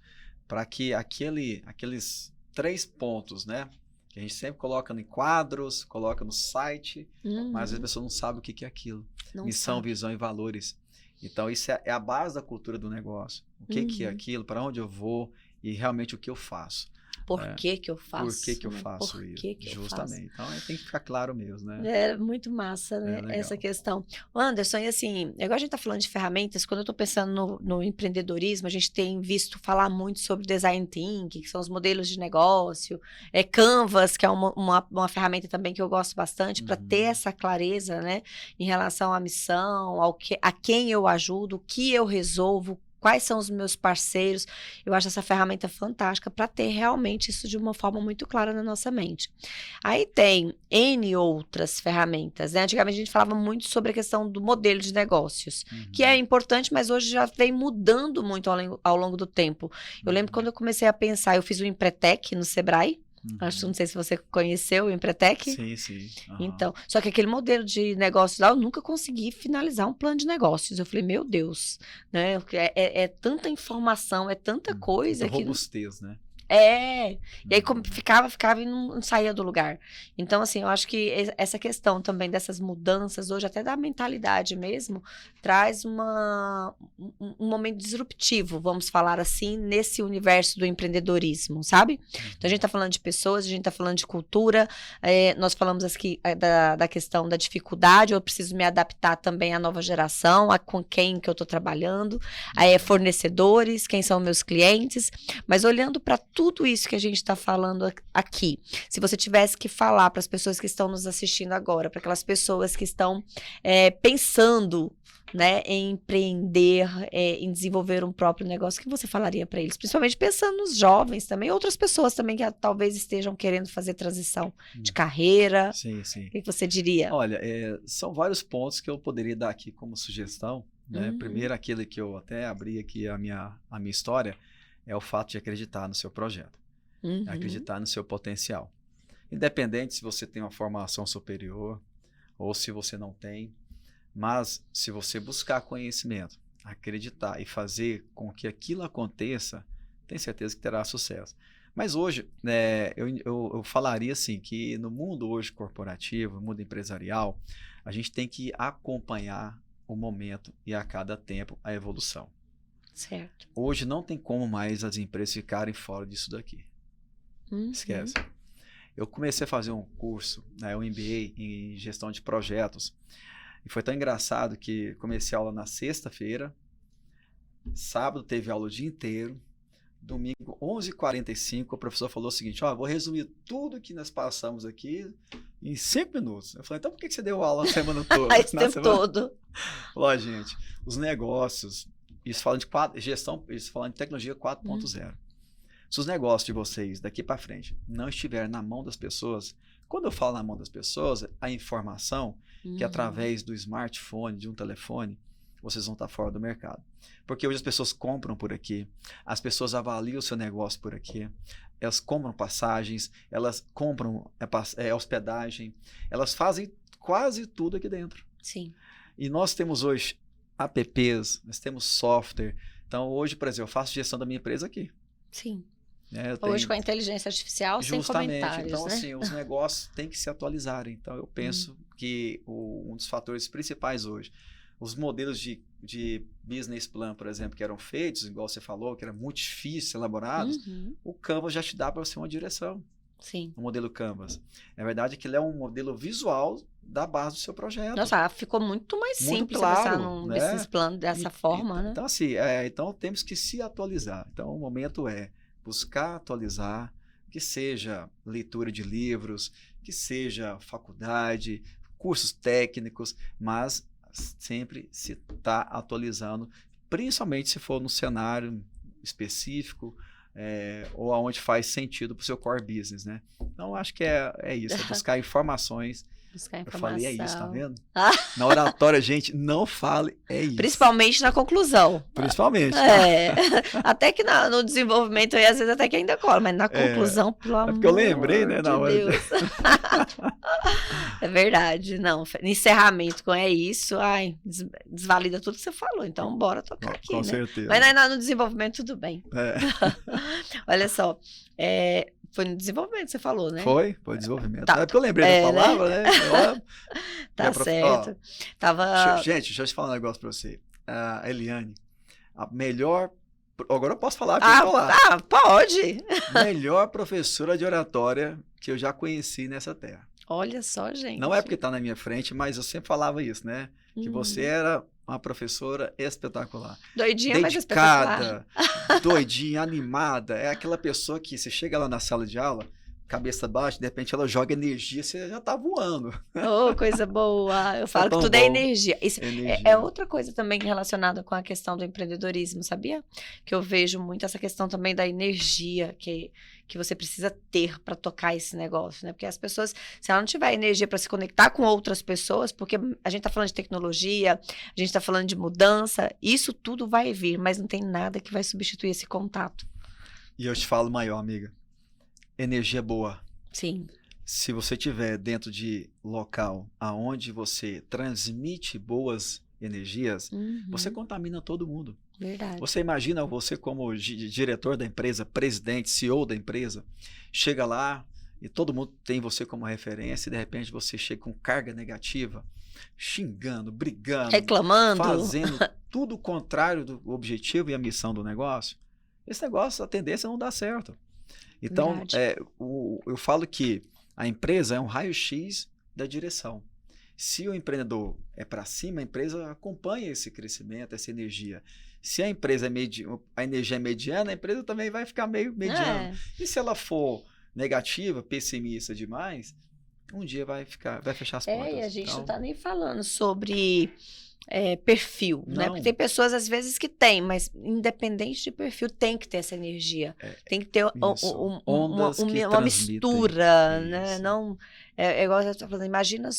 para que aqueles 3 pontos, né? Que a gente sempre coloca em quadros, coloca no site, mas às vezes a pessoa não sabe o que é aquilo. Não Missão, sabe. Visão e valores. Então, isso é a base da cultura do negócio. O que é aquilo, para onde eu vou e realmente o que eu faço. Por que que eu faço? Por que eu faço isso? Justamente. Então, tem que ficar claro mesmo, né? É muito massa, né? Essa questão. Anderson, e assim, agora a gente tá falando de ferramentas, quando eu tô pensando no empreendedorismo, a gente tem visto falar muito sobre design thinking, que são os modelos de negócio, Canvas, que é uma ferramenta também que eu gosto bastante, para ter essa clareza, né? Em relação à missão, a quem eu ajudo, o que eu resolvo, quais são os meus parceiros. Eu acho essa ferramenta fantástica para ter realmente isso de uma forma muito clara na nossa mente. Aí tem N outras ferramentas, né? Antigamente a gente falava muito sobre a questão do modelo de negócios, que é importante, mas hoje já vem mudando muito ao longo do tempo. Eu lembro quando eu comecei a pensar, eu fiz o Empretec no Sebrae. Não sei se você conheceu o Empretec. Sim. Então, só que aquele modelo de negócios lá, eu nunca consegui finalizar um plano de negócios. Eu falei, meu Deus, né? É tanta informação, é tanta coisa. Muita robustez, né? E aí ficava e não saía do lugar. Então, assim, eu acho que essa questão também dessas mudanças hoje, até da mentalidade mesmo, traz um momento disruptivo, vamos falar assim, nesse universo do empreendedorismo, sabe? Então, a gente tá falando de pessoas, a gente tá falando de cultura, nós falamos aqui da questão da dificuldade, eu preciso me adaptar também à nova geração, com quem que eu tô trabalhando, fornecedores, quem são meus clientes, mas olhando para tudo isso que a gente está falando aqui, se você tivesse que falar para as pessoas que estão nos assistindo agora, para aquelas pessoas que estão pensando, né, em empreender, em desenvolver um próprio negócio, o que você falaria para eles? Principalmente pensando nos jovens também, outras pessoas também que talvez estejam querendo fazer transição de carreira. Sim. O que você diria? Olha, são vários pontos que eu poderia dar aqui como sugestão, né? Primeiro, aquele que eu até abri aqui a minha história, é o fato de acreditar no seu projeto, acreditar no seu potencial. Independente se você tem uma formação superior ou se você não tem, mas se você buscar conhecimento, acreditar e fazer com que aquilo aconteça, tem certeza que terá sucesso. Mas hoje, eu falaria assim, que no mundo hoje corporativo, no mundo empresarial, a gente tem que acompanhar o momento e a cada tempo a evolução. Certo. Hoje não tem como mais as empresas ficarem fora disso daqui. Esquece. Eu comecei a fazer um curso, né, um MBA em gestão de projetos. E foi tão engraçado que comecei a aula na sexta-feira, sábado teve aula o dia inteiro, domingo 11h45 o professor falou o seguinte, vou resumir tudo que nós passamos aqui em 5 minutos. Eu falei, então por que você deu aula a semana toda? Esse tempo todo. Ó, gente, os negócios, isso falando de gestão, isso falando de tecnologia 4.0. Se os negócios de vocês daqui para frente não estiverem na mão das pessoas, quando eu falo na mão das pessoas, a informação que através do smartphone, de um telefone, vocês vão estar fora do mercado. Porque hoje as pessoas compram por aqui, as pessoas avaliam o seu negócio por aqui, elas compram passagens, elas compram hospedagem, elas fazem quase tudo aqui dentro. Sim. E nós temos hoje apps, nós temos software. Então hoje, por exemplo, eu faço gestão da minha empresa aqui. Sim. Hoje com a inteligência artificial, sem comentários, então, né? assim, os negócios têm que se atualizarem. Então, eu penso que um dos fatores principais hoje, os modelos de business plan, por exemplo, que eram feitos, igual você falou, que era muito difícil, elaborados, o Canvas já te dá para você uma direção. Sim. O modelo Canvas. Na verdade, aquilo é um modelo visual da base do seu projeto. Nossa, ficou muito mais simples pensar num business plan dessa forma, né? Então, assim, então temos que se atualizar. Então, o momento é buscar atualizar, que seja leitura de livros, que seja faculdade, cursos técnicos, mas sempre se está atualizando, principalmente se for num cenário específico ou aonde faz sentido para o seu core business, né? Então, acho que é isso, é buscar informações. Buscar informação. Eu falei, é isso, tá vendo? Na oratória, gente, não fale, é isso. Principalmente na conclusão. Principalmente. Até que no desenvolvimento, aí, às vezes até que ainda cola, mas na conclusão, pelo amor de Deus. Porque eu lembrei, né, na hora. É verdade, não. Encerramento com isso, desvalida tudo que você falou. Então, bora tocar aqui, com né? certeza. Mas no desenvolvimento, tudo bem. Olha só, foi no desenvolvimento que você falou, né? Foi desenvolvimento. Tá. É porque eu lembrei da palavra, né? Tá certo. Gente, deixa eu te falar um negócio pra você. A Eliane, a melhor... Agora eu posso falar o que eu falar. Pode. Melhor professora de oratória que eu já conheci nessa terra. Olha só, gente. Não é porque tá na minha frente, mas eu sempre falava isso, né? Que você era uma professora espetacular. Doidinha, dedicada, mas espetacular. Doidinha, animada. É aquela pessoa que você chega lá na sala de aula, cabeça baixa, de repente ela joga energia, você já tá voando. Oh, coisa boa. Eu falo que tudo é energia. Isso é outra coisa também relacionada com a questão do empreendedorismo, sabia? Que eu vejo muito essa questão também da energia que você precisa ter para tocar esse negócio, né? Porque as pessoas, se ela não tiver energia para se conectar com outras pessoas, porque a gente tá falando de tecnologia, a gente tá falando de mudança, isso tudo vai vir, mas não tem nada que vai substituir esse contato. E eu te falo maior, amiga. Energia boa. Sim. Se você tiver dentro de local aonde você transmite boas energias, você contamina todo mundo. Verdade. Você imagina você como diretor da empresa, presidente, CEO da empresa, chega lá e todo mundo tem você como referência e de repente você chega com carga negativa, xingando, brigando, reclamando, fazendo tudo o contrário do objetivo e a missão do negócio. Esse negócio, a tendência é não dar certo. Então, eu falo que a empresa é um raio-x da direção. Se o empreendedor é para cima, a empresa acompanha esse crescimento, essa energia. Se a empresa a energia é mediana, a empresa também vai ficar meio mediana. E se ela for negativa, pessimista demais, um dia vai fechar as portas. E a gente não está nem falando sobre perfil, né? Porque tem pessoas, às vezes, que tem, mas independente de perfil, tem que ter essa energia. Tem que ter uma mistura, né? Não, igual você está falando, imagina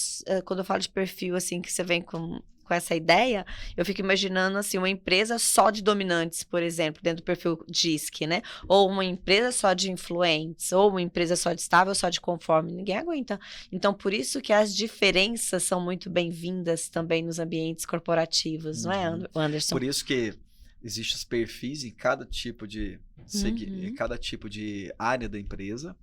quando eu falo de perfil, assim, que você vem com com essa ideia, eu fico imaginando, assim, uma empresa só de dominantes, por exemplo, dentro do perfil DISC, né? Ou uma empresa só de influentes, ou uma empresa só de estável, só de conforme. Ninguém aguenta. Então, por isso que as diferenças são muito bem-vindas também nos ambientes corporativos, não é, Anderson? Por isso que existem os perfis em cada tipo de em cada tipo de área da empresa,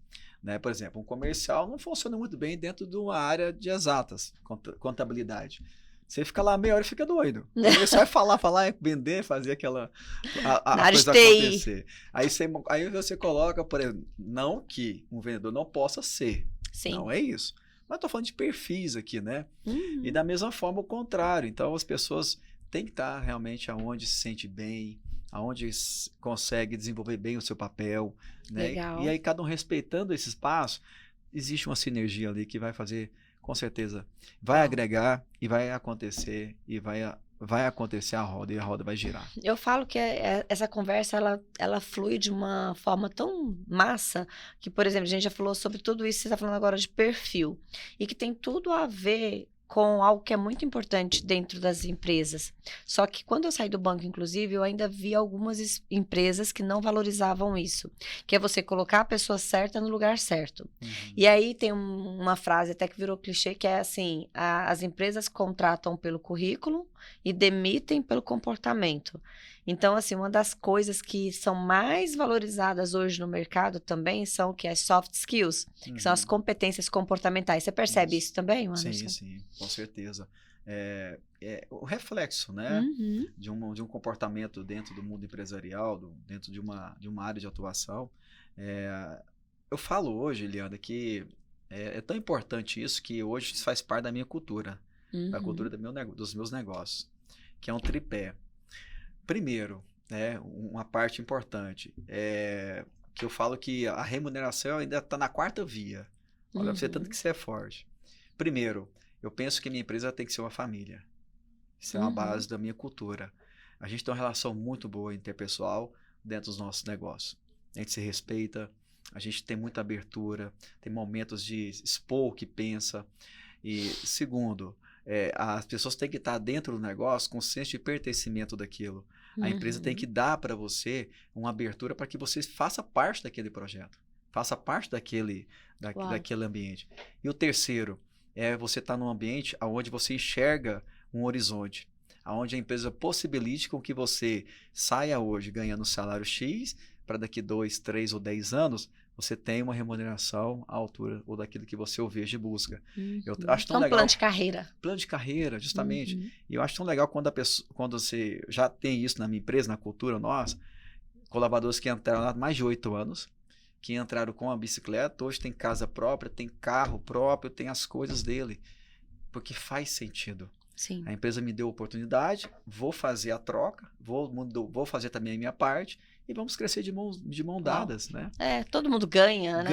né? Por exemplo, um comercial não funciona muito bem dentro de uma área de exatas, contabilidade. Você fica lá meia hora e fica doido. O comercial vai falar, vender, fazer aquela a coisa acontecer. Aí você coloca, por exemplo, não que um vendedor não possa ser. Sim. Não é isso. Mas estou falando de perfis aqui, né? E da mesma forma o contrário. Então as pessoas têm que estar realmente aonde se sente bem, aonde consegue desenvolver bem o seu papel, né? Legal. E aí cada um respeitando esse espaço, existe uma sinergia ali que vai fazer, com certeza, vai agregar e vai acontecer vai acontecer a roda e a roda vai girar. Eu falo que essa conversa, ela flui de uma forma tão massa que, por exemplo, a gente já falou sobre tudo isso, você está falando agora de perfil, e que tem tudo a ver com algo que é muito importante dentro das empresas. Só que quando eu saí do banco, inclusive, eu ainda vi algumas empresas que não valorizavam isso, que é você colocar a pessoa certa no lugar certo. E aí tem uma frase até que virou clichê, que é assim, as empresas contratam pelo currículo e demitem pelo comportamento. Então, assim, uma das coisas que são mais valorizadas hoje no mercado também são as soft skills, que são as competências comportamentais. Você percebe isso também, Anderson? Sim, com certeza. É o reflexo, né, de um comportamento dentro do mundo empresarial, dentro de uma área de atuação. Eu falo hoje, Eliana, que é tão importante isso que hoje isso faz parte da minha cultura, da cultura dos meus negócios, que é um tripé. Primeiro, né, uma parte importante é que eu falo que a remuneração ainda está na quarta via. Olha, você tanto que você é forte. Primeiro, eu penso que minha empresa tem que ser uma família. Isso é uma base da minha cultura. A gente tem uma relação muito boa interpessoal dentro dos nossos negócios. A gente se respeita, a gente tem muita abertura, tem momentos de expor o que pensa. E segundo, as pessoas têm que estar dentro do negócio com senso de pertencimento daquilo. A empresa tem que dar para você uma abertura para que você faça parte daquele projeto, faça parte daquele ambiente. E o terceiro é você estar num ambiente onde você enxerga um horizonte, onde a empresa possibilite com que você saia hoje ganhando salário X, para daqui 2, 3 ou 10 anos você tenha uma remuneração à altura ou daquilo que você almeja e busca. Eu acho tão legal. Plano de carreira. Plano de carreira, justamente. E eu acho tão legal quando você já tem isso na minha empresa, na cultura nossa, colaboradores que entraram há mais de 8 anos, que entraram com a bicicleta, hoje tem casa própria, tem carro próprio, tem as coisas dele, porque faz sentido. Sim. A empresa me deu a oportunidade, vou fazer a troca, vou fazer também a minha parte e vamos crescer de mão dadas, né? Todo mundo ganha, né?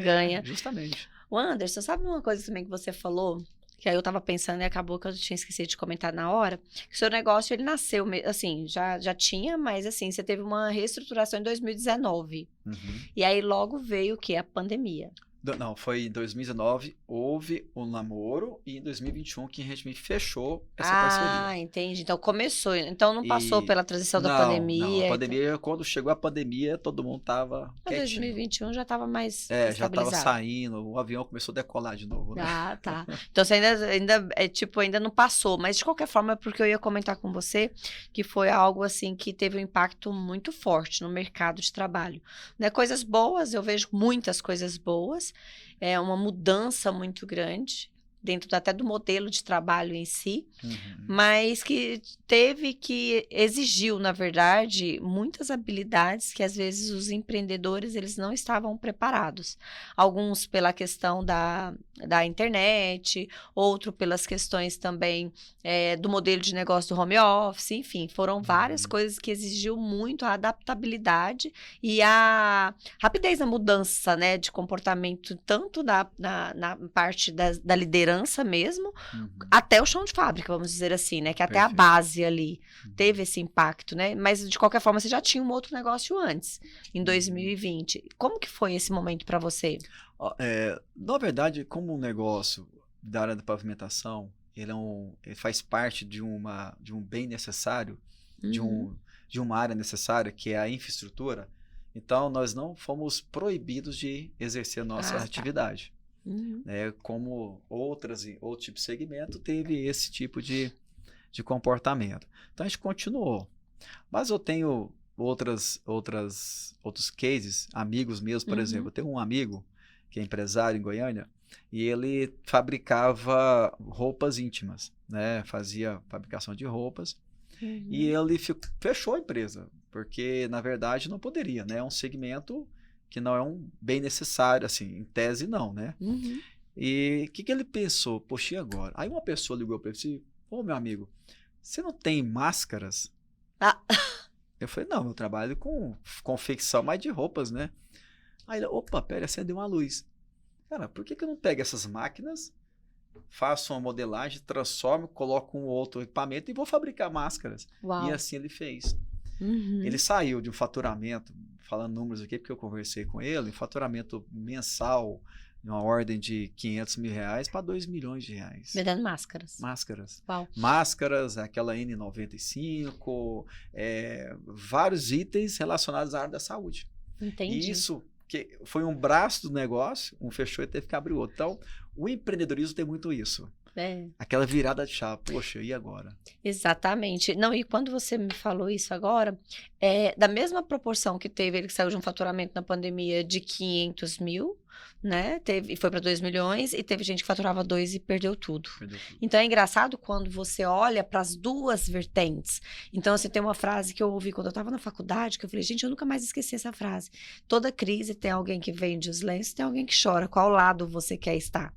Ganha. Justamente. O Anderson, sabe uma coisa também que você falou? Que aí eu tava pensando e acabou que eu tinha esquecido de comentar na hora. Que o seu negócio, ele nasceu, assim, já tinha, mas assim, você teve uma reestruturação em 2019. E aí logo veio o quê? A pandemia. Não, foi em 2019, houve um namoro e em 2021 que a gente fechou essa parceria. Ah, entendi. Então começou, então não passou pela transição da pandemia. Não, a pandemia, quando chegou a pandemia, todo mundo tava quietinho. 2021 já estava mais já estabilizado. estava saindo, o avião começou a decolar de novo, né? Ah, tá. Então você ainda não passou, mas de qualquer forma, é porque eu ia comentar com você que foi algo assim que teve um impacto muito forte no mercado de trabalho. Né? Coisas boas, eu vejo muitas coisas boas, é uma mudança muito grande dentro até do modelo de trabalho em si, mas que exigiu, na verdade, muitas habilidades que às vezes os empreendedores eles não estavam preparados. Alguns pela questão da internet, outro pelas questões também do modelo de negócio do home office, enfim, foram várias coisas que exigiu muito a adaptabilidade e a rapidez na mudança, né, de comportamento, tanto na parte da liderança mesmo, até o chão de fábrica, vamos dizer assim, né? Que até a base ali teve esse impacto, né? Mas, de qualquer forma, você já tinha um outro negócio antes, em 2020. Como que foi esse momento para você? Na verdade, como um negócio da área da pavimentação, ele faz parte de um bem necessário, de uma área necessária, que é a infraestrutura. Então, nós não fomos proibidos de exercer nossa atividade. Né? Como outro tipo de segmento teve esse tipo de comportamento. Então, a gente continuou. Mas eu tenho outros cases, amigos meus, por exemplo. Eu tenho um amigo que é empresário em Goiânia, e ele fabricava roupas íntimas, né? Fazia fabricação de roupas. E ele fechou a empresa, porque, na verdade, não poderia, né? É um segmento que não é um bem necessário, assim, em tese não, né? E o que ele pensou? Poxa, e agora? Aí uma pessoa ligou para ele e disse, ô, meu amigo, você não tem máscaras? Eu falei, não, eu trabalho com confecção mais de roupas, né? Aí ele, opa, pera, acendeu uma luz. Cara, por que eu não pego essas máquinas, faço uma modelagem, transformo, coloco um outro equipamento e vou fabricar máscaras? Uau. E assim ele fez. Ele saiu de um faturamento, falando números aqui, porque eu conversei com ele, faturamento mensal, uma ordem de R$500 mil para R$2 milhões. Vendendo máscaras. Máscaras. Uau. Máscaras, aquela N95, vários itens relacionados à área da saúde. Entendi. E isso que foi um braço do negócio, um fechou e teve que abrir outro. Então, o empreendedorismo tem muito isso. Aquela virada de chave. Poxa, e agora? Exatamente. Não, e quando você me falou isso agora, da mesma proporção que teve ele que saiu de um faturamento na pandemia de 500 mil, né? E foi para 2 milhões, e teve gente que faturava 2 e perdeu tudo. Então é engraçado quando você olha para as duas vertentes. Então, assim, tem uma frase que eu ouvi quando eu estava na faculdade, que eu falei, gente, eu nunca mais esqueci essa frase. Toda crise tem alguém que vende os lenços, tem alguém que chora. Qual lado você quer estar?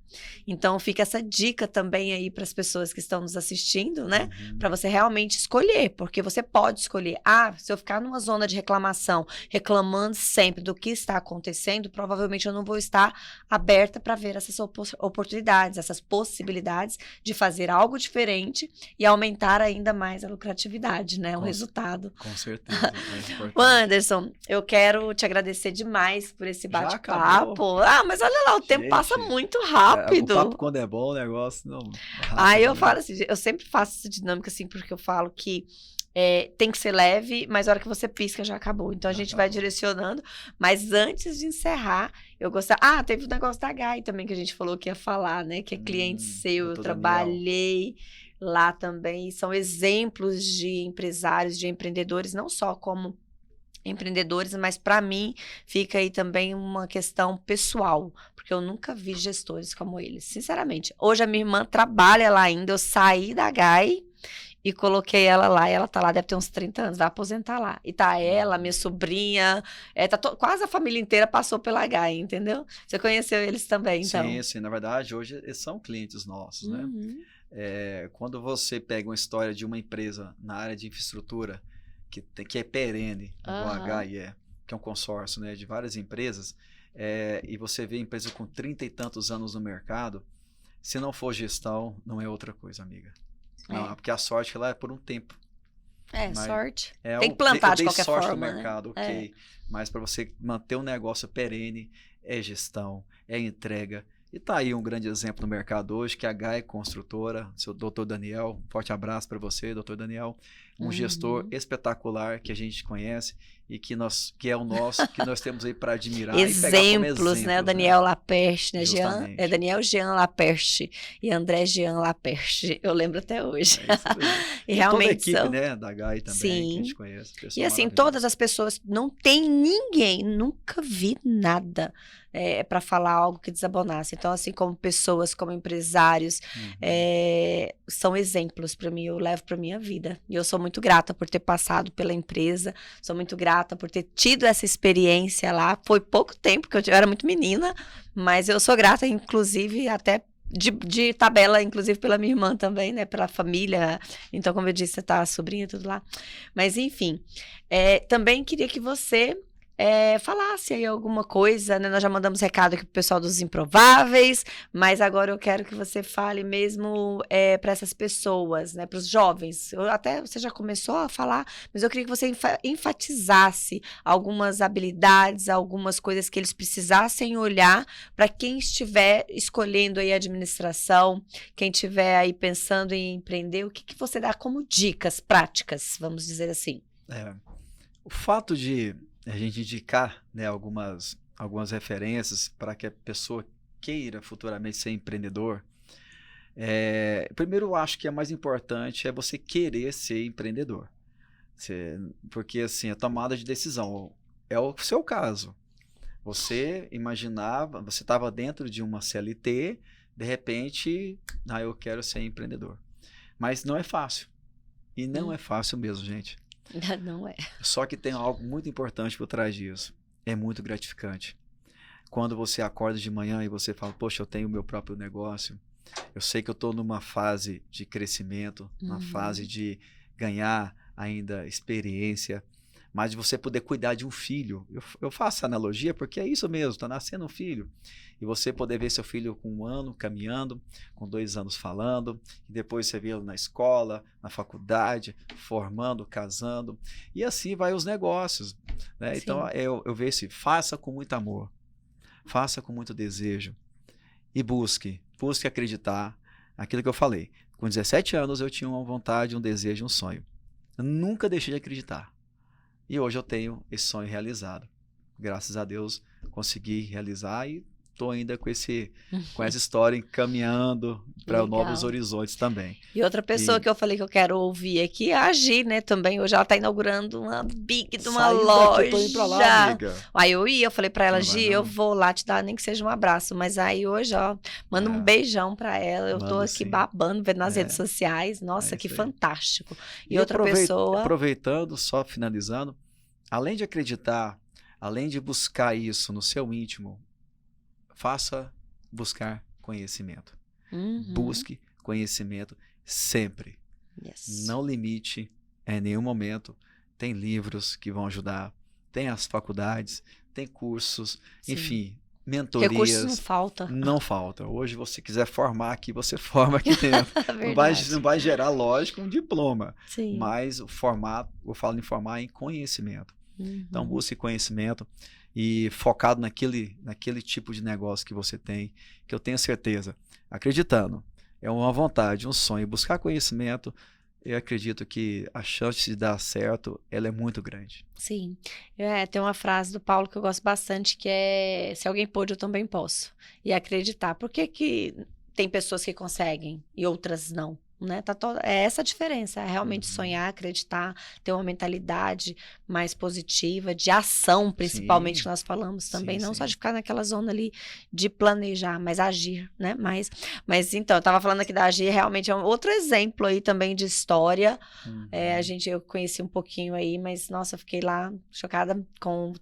Então, fica essa dica também aí para as pessoas que estão nos assistindo, né? Para você realmente escolher, porque você pode escolher. Se eu ficar numa zona de reclamação, reclamando sempre do que está acontecendo, provavelmente eu não vou estar aberta para ver essas oportunidades, essas possibilidades de fazer algo diferente e aumentar ainda mais a lucratividade, né? O resultado. Com certeza. Anderson, eu quero te agradecer demais por esse bate-papo. Mas olha lá, o tempo passa muito rápido. O papo, quando é bom, o negócio não. Rápido, eu falo assim, eu sempre faço essa dinâmica assim, porque eu falo que tem que ser leve, mas a hora que você pisca já acabou. Então a gente vai direcionando. Mas antes de encerrar, eu gostaria. Teve o negócio da Gai também que a gente falou que ia falar, né? Que é cliente seu, eu trabalhei lá também. São exemplos de empresários, de empreendedores, não só como empreendedores, mas para mim fica aí também uma questão pessoal, porque eu nunca vi gestores como eles, sinceramente. Hoje a minha irmã trabalha lá ainda, eu saí da Gai e coloquei ela lá, e ela tá lá, deve ter uns 30 anos, vai aposentar lá. E tá ela, minha sobrinha, quase a família inteira passou pela Gai, entendeu? Você conheceu eles também, então? Sim, na verdade, hoje eles são clientes nossos, né? Quando você pega uma história de uma empresa na área de infraestrutura, que é perene, igual a Gai que é um consórcio, né, de várias empresas, e você vê a empresa com 30 e tantos anos no mercado, se não for gestão, não é outra coisa, amiga. Não, porque a sorte lá é por um tempo. Sorte. Tem que plantar de qualquer forma, sorte no mercado, né? ok. Mas para você manter um negócio perene, é gestão, é entrega. E tá aí um grande exemplo no mercado hoje, que é a Gai Construtora, seu doutor Daniel. Um forte abraço para você, doutor Daniel. Um gestor espetacular que a gente conhece e que nós temos aí para admirar. Exemplos, né? O Daniel Laperche, né? Daniel Jean Laperche e André Jean Laperche. Eu lembro até hoje. E realmente toda a equipe, né? Da Gai também, que a gente conhece. E assim, todas as pessoas, não tem ninguém, nunca vi nada para falar algo que desabonasse. Então, assim, como pessoas, como empresários, são exemplos para mim, eu levo para minha vida. E eu sou muito grata por ter passado pela empresa, sou muito grata por ter tido essa experiência lá. Foi pouco tempo, porque eu era muito menina, mas eu sou grata, inclusive, até de tabela, inclusive pela minha irmã também, né, pela família. Então, como eu disse, você tá a sobrinha, tudo lá. Mas, enfim, também queria que você falasse aí alguma coisa, né? Nós já mandamos recado aqui pro pessoal dos Improváveis, mas agora eu quero que você fale mesmo para essas pessoas, né? Para os jovens. Até você já começou a falar, mas eu queria que você enfatizasse algumas habilidades, algumas coisas que eles precisassem olhar para quem estiver escolhendo aí a administração, quem estiver aí pensando em empreender, o que você dá como dicas práticas, vamos dizer assim? O fato de a gente indicar, né, algumas referências para que a pessoa queira futuramente ser empreendedor, primeiro eu acho que é mais importante é você querer ser empreendedor. Porque assim, a tomada de decisão é o seu caso. Você imaginava, você estava dentro de uma CLT, de repente, eu quero ser empreendedor. Mas não é fácil. E não é fácil mesmo, gente. Não é. Só que tem algo muito importante por trás disso. É muito gratificante. Quando você acorda de manhã e você fala, poxa, eu tenho o meu próprio negócio. Eu sei que eu estou numa fase de crescimento, numa fase de ganhar ainda experiência, mas de você poder cuidar de um filho. Eu faço analogia porque é isso mesmo, está nascendo um filho. E você poder ver seu filho com 1 ano caminhando, com 2 anos falando, e depois você vê ele na escola, na faculdade, formando, casando, e assim vai os negócios, né? Então eu vejo assim, faça com muito amor, faça com muito desejo, e busque acreditar. Aquilo que eu falei, com 17 anos eu tinha uma vontade, um desejo, um sonho. Eu nunca deixei de acreditar. E hoje eu tenho esse sonho realizado. Graças a Deus consegui realizar e estou ainda com essa história encaminhando para novos horizontes também. E outra pessoa que eu falei que eu quero ouvir aqui é a Gi, né? Também hoje ela está inaugurando uma big de uma loja. Eu tô indo pra lá, amiga. Aí eu falei para ela, Gi, eu vou lá te dar nem que seja um abraço, mas aí hoje, manda um beijão para ela. Eu tô aqui babando, vendo nas redes sociais. Nossa, que fantástico. E outra pessoa... Aproveitando, só finalizando, além de acreditar, além de buscar isso no seu íntimo, faça buscar conhecimento. Busque conhecimento sempre. Não limite em nenhum momento. Tem livros que vão ajudar, tem as faculdades, tem cursos, enfim, mentorias. Recursos não falta. Não falta. Hoje, você quiser formar aqui, você forma aqui dentro. não vai gerar, lógico, um diploma. Sim. Mas o formato, eu falo em formar em conhecimento. Então, busque conhecimento e focado naquele tipo de negócio que você tem, que eu tenho certeza, acreditando, é uma vontade, um sonho, buscar conhecimento, eu acredito que a chance de dar certo, ela é muito grande. Sim, tem uma frase do Paulo que eu gosto bastante, que é, se alguém pôde, eu também posso, e acreditar. Por que tem pessoas que conseguem e outras não? Né? É essa a diferença, é realmente sonhar, acreditar, ter uma mentalidade mais positiva, de ação, principalmente, que nós falamos também, não só de ficar naquela zona ali de planejar, mas agir, né? Mas então, eu estava falando aqui da Agir, realmente é um outro exemplo aí também de história. Eu conheci um pouquinho aí, mas nossa, eu fiquei lá chocada com o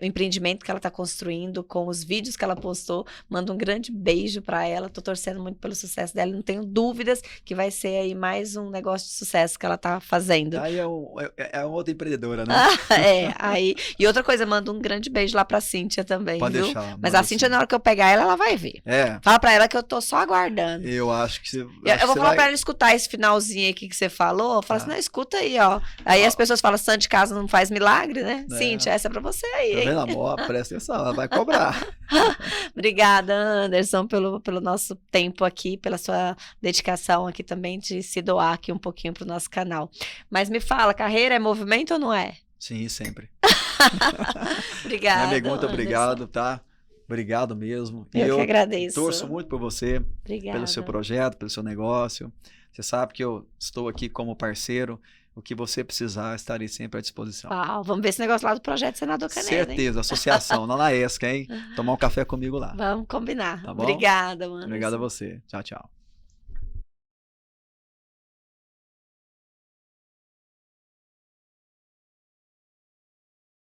empreendimento que ela está construindo, com os vídeos que ela postou. Mando um grande beijo para ela, tô torcendo muito pelo sucesso dela, não tenho dúvidas que vai ser aí mais um negócio de sucesso que ela tá fazendo. Aí é outra empreendedora, né? E outra coisa, mando um grande beijo lá pra Cíntia também, Pode viu? deixar. Mas a Cíntia, na hora que eu pegar ela vai ver. Fala pra ela que eu tô só aguardando. Eu acho que você... Eu vou falar pra ela escutar esse finalzinho aqui que você falou. Fala assim, não, escuta aí, ó. Aí as pessoas falam, santo de casa não faz milagre, né? Cíntia, essa é pra você aí, hein? Tá vendo, amor? Presta atenção, ela vai cobrar. Obrigada, Anderson, pelo nosso tempo aqui, pela sua dedicação aqui também, de se doar aqui um pouquinho pro nosso canal. Mas me fala, carreira é movimento ou não é? Sim, sempre. Obrigada, minha amiga, muito obrigado, tá? Obrigado mesmo. Eu que agradeço. Torço muito por você, Obrigada. Pelo seu projeto, pelo seu negócio. Você sabe que eu estou aqui como parceiro. O que você precisar, estarei sempre à disposição. Vamos ver esse negócio lá do Projeto Senador Canedo, certeza, hein? Associação, lá na ESC, hein? Tomar um café comigo lá. Vamos combinar. Tá bom? Obrigada, mano. Obrigado a você. Tchau, tchau.